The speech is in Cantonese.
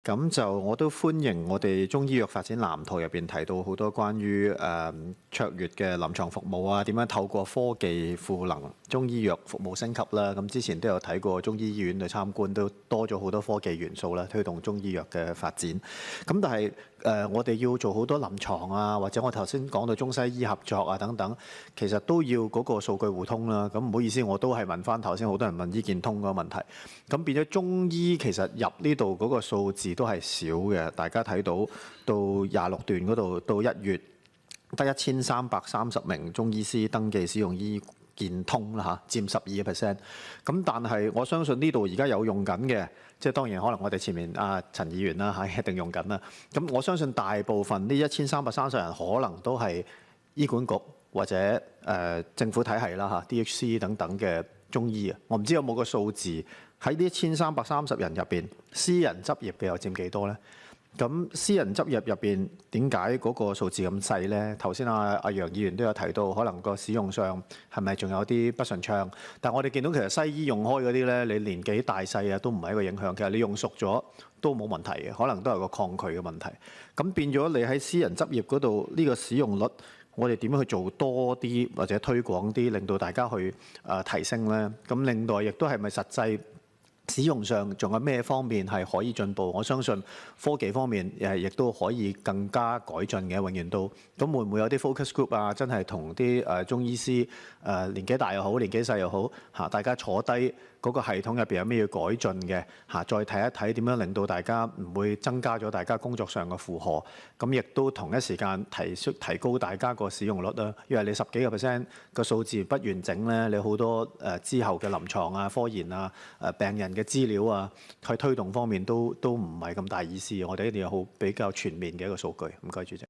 咁就我都歡迎我哋中醫藥發展藍圖入邊提到好多關於卓越嘅臨床服務啊，點樣透過科技賦能中醫藥服務升級啦。咁之前都有睇過中醫醫院去參觀，都多咗好多科技元素啦，推動中醫藥嘅發展。咁但係我哋要做好多臨床啊，或者我頭先講到中西醫合作啊等等，其實都要嗰個數據互通啦。咁唔好意思，我都係問翻頭先好多人問醫健通嗰個問題。咁變咗中醫其實入呢度嗰個數字都係少嘅，大家睇到到26段嗰度到1月得1330名中醫師登記使用醫健通啦嚇，佔12%。咁但係我相信呢度而家有用緊嘅，即係當然可能我哋前面陳議員啦嚇一定用緊啦。咁我相信大部分呢1330人可能都係醫管局或者政府體系啦嚇 DHC 等等嘅中醫啊。我唔知有冇個數字喺呢1330人入邊，私人執業嘅又佔幾多呢？咁私人執業入邊點解嗰個數字咁細呢？頭先阿楊議員都有提到，可能個使用上係咪仲有啲不順暢？但我哋見到其實西醫用開嗰啲呢，你年紀大細啊都唔係一個影響。其實你用熟咗都冇問題嘅，可能都係個抗拒嘅問題。咁變咗你喺私人執業嗰度呢個使用率，我哋點樣去做多啲或者推廣啲，令到大家去提升呢？咁另外亦都係咪實際使用上仲有咩方面係可以進步？我相信科技方面亦都可以更加改進嘅，永遠都。咁會唔會有啲 focus group 啊？真係同啲中醫師年紀大又好，年紀細又好嚇，大家坐低嗰個系統入邊有咩要改進嘅嚇，再睇一睇點樣令到大家唔會增加咗大家工作上嘅負荷。咁亦都同一時間提高大家個使用率啦。因為你10幾個% 個數字不完整咧，你好多之後嘅臨床啊、科研啊、病人嘅資料啊，去推動方面都唔係咁大意思。我哋一定要好比較全面嘅一個數據。唔該，主席。